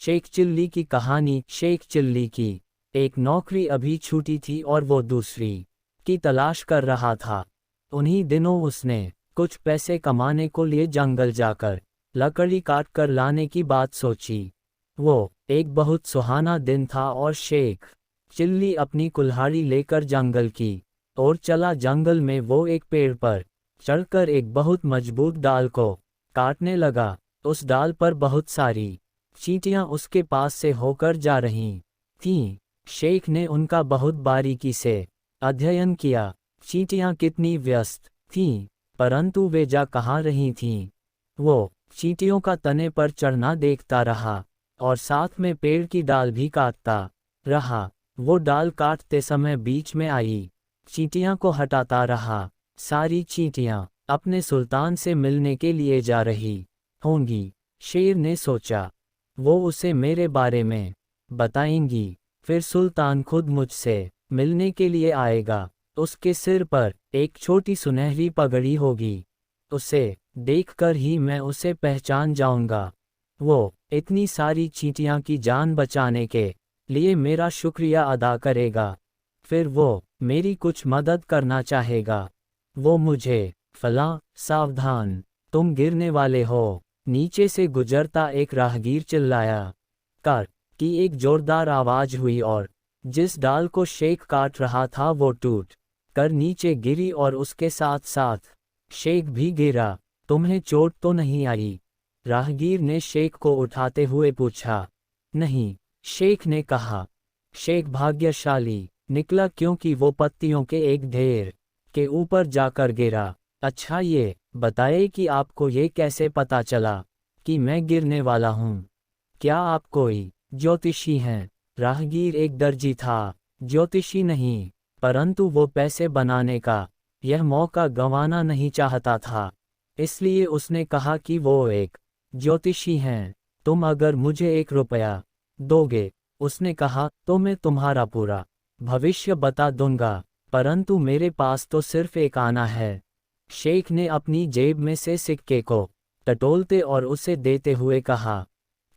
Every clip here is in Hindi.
शेख चिल्ली की कहानी। शेख चिल्ली की एक नौकरी अभी छूटी थी और वो दूसरी की तलाश कर रहा था। उन्हीं दिनों उसने कुछ पैसे कमाने को लिए जंगल जाकर लकड़ी काट कर लाने की बात सोची। वो एक बहुत सुहाना दिन था और शेख चिल्ली अपनी कुल्हाड़ी लेकर जंगल की ओर चला। जंगल में वो एक पेड़ पर चढ़कर एक बहुत मजबूत डाल को काटने लगा। उस डाल पर बहुत सारी चींटियां उसके पास से होकर जा रही थीं। शेख ने उनका बहुत बारीकी से अध्ययन किया। चींटियां कितनी व्यस्त थीं, परंतु वे जा कहाँ रही थीं। वो चींटियों का तने पर चढ़ना देखता रहा और साथ में पेड़ की डाल भी काटता रहा। वो डाल काटते समय बीच में आई चींटियां को हटाता रहा। सारी चींटियां अपने सुल्तान से मिलने के लिए जा रही होंगी। शेर ने सोचा, वो उसे मेरे बारे में बताएंगी, फिर सुल्तान खुद मुझसे मिलने के लिए आएगा। उसके सिर पर एक छोटी सुनहरी पगड़ी होगी, उसे देखकर ही मैं उसे पहचान जाऊंगा। वो इतनी सारी चींटियां की जान बचाने के लिए मेरा शुक्रिया अदा करेगा, फिर वो मेरी कुछ मदद करना चाहेगा। वो मुझे फलां, सावधान, तुम गिरने वाले हो, नीचे से गुजरता एक राहगीर चिल्लाया। कर की एक जोरदार आवाज हुई और जिस डाल को शेख काट रहा था वो टूट कर नीचे गिरी और उसके साथ साथ शेख भी गिरा। तुम्हें चोट तो नहीं आई? राहगीर ने शेख को उठाते हुए पूछा। नहीं, शेख ने कहा। शेख भाग्यशाली निकला क्योंकि वो पत्तियों के एक ढेर के ऊपर जाकर गिरा। अच्छा, ये बताइए कि आपको ये कैसे पता चला कि मैं गिरने वाला हूँ? क्या आप कोई ज्योतिषी हैं? राहगीर एक दर्जी था, ज्योतिषी नहीं, परंतु वो पैसे बनाने का यह मौका गंवाना नहीं चाहता था, इसलिए उसने कहा कि वो एक ज्योतिषी हैं। तुम अगर मुझे 1 रुपया दोगे, उसने कहा, तो मैं तुम्हारा पूरा भविष्य बता दूंगा, परंतु मेरे पास तो सिर्फ 1 आना है। शेख ने अपनी जेब में से सिक्के को टटोलते और उसे देते हुए कहा,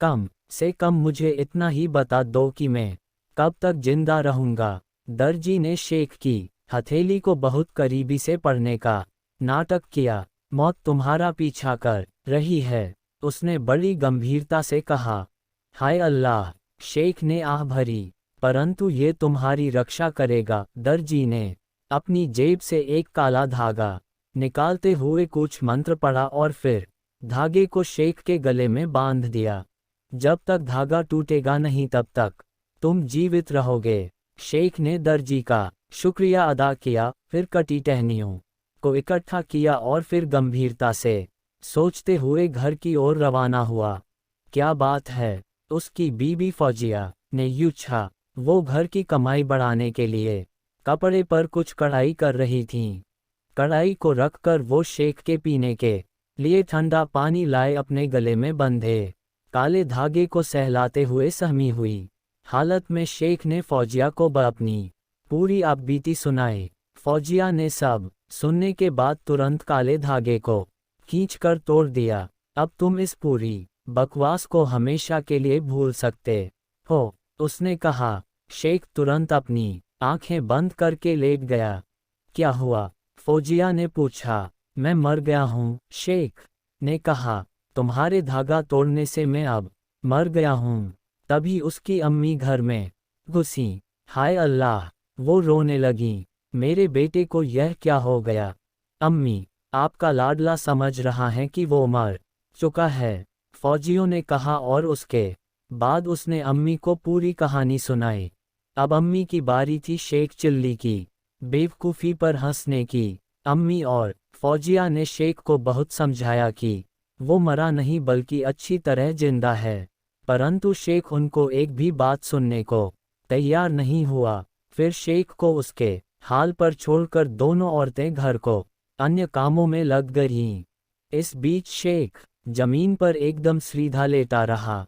कम से कम मुझे इतना ही बता दो कि मैं कब तक जिंदा रहूंगा। दर्जी ने शेख की हथेली को बहुत करीबी से पढ़ने का नाटक किया। मौत तुम्हारा पीछा कर रही है, उसने बड़ी गंभीरता से कहा। हाय अल्लाह, शेख ने आह भरी, परंतु ये तुम्हारी रक्षा करेगा। दर्जी ने अपनी जेब से एक काला धागा निकालते हुए कुछ मंत्र पढ़ा और फिर धागे को शेख के गले में बांध दिया। जब तक धागा टूटेगा नहीं तब तक तुम जीवित रहोगे। शेख ने दर्जी का शुक्रिया अदा किया, फिर कटी टहनियों को इकट्ठा किया और फिर गंभीरता से सोचते हुए घर की ओर रवाना हुआ। क्या बात है, उसकी बीबी फौजिया ने यूछा। वो घर की कमाई बढ़ाने के लिए कपड़े पर कुछ कढ़ाई कर रही थीं। कढ़ाई को रखकर वो शेख के पीने के लिए ठंडा पानी लाए, अपने गले में बंधे काले धागे को सहलाते हुए सहमी हुई हालत में शेख ने फौजिया को अपनी पूरी आपबीती सुनाई। फौजिया ने सब सुनने के बाद तुरंत काले धागे को खींचकर तोड़ दिया। अब तुम इस पूरी बकवास को हमेशा के लिए भूल सकते हो, उसने कहा। शेख तुरंत अपनी आंखें बंद करके लेट गया। क्या हुआ? फौजिया ने पूछा। मैं मर गया हूँ, शेख ने कहा। तुम्हारे धागा तोड़ने से मैं अब मर गया हूँ। तभी उसकी अम्मी घर में घुसी। हाय अल्लाह, वो रोने लगी। मेरे बेटे को यह क्या हो गया? अम्मी, आपका लाडला समझ रहा है कि वो मर चुका है, फौजियों ने कहा और उसके बाद उसने अम्मी को पूरी कहानी सुनाई। अब अम्मी की बारी थी शेख चिल्ली की बेवकूफ़ी पर हंसने की। अम्मी और फौजिया ने शेख को बहुत समझाया कि वो मरा नहीं बल्कि अच्छी तरह जिंदा है, परंतु शेख उनको एक भी बात सुनने को तैयार नहीं हुआ। फिर शेख को उसके हाल पर छोड़कर दोनों औरतें घर को अन्य कामों में लग गईं। इस बीच शेख जमीन पर एकदम सीधा लेटा रहा।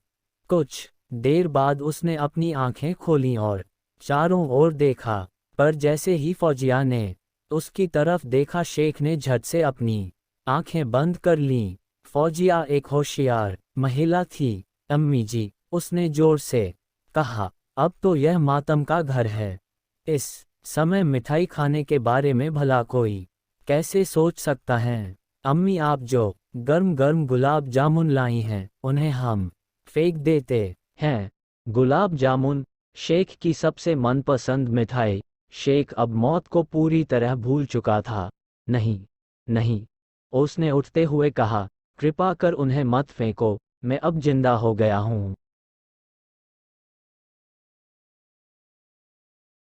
कुछ देर बाद उसने अपनी आंखें खोलीं और चारों ओर देखा, पर जैसे ही फौजिया ने उसकी तरफ देखा, शेख ने झट से अपनी आंखें बंद कर लीं। फौजिया एक होशियार महिला थी। अम्मी जी, उसने जोर से कहा, अब तो यह मातम का घर है। इस समय मिठाई खाने के बारे में भला कोई कैसे सोच सकता है? अम्मी, आप जो गर्म गर्म गुलाब जामुन लाई हैं, उन्हें हम फेंक देते हैं। गुलाब जामुन शेख की सबसे मनपसंद मिठाई। शेख अब मौत को पूरी तरह भूल चुका था। नहीं, नहीं, उसने उठते हुए कहा, कृपा कर उन्हें मत फेंको, मैं अब जिंदा हो गया हूँ।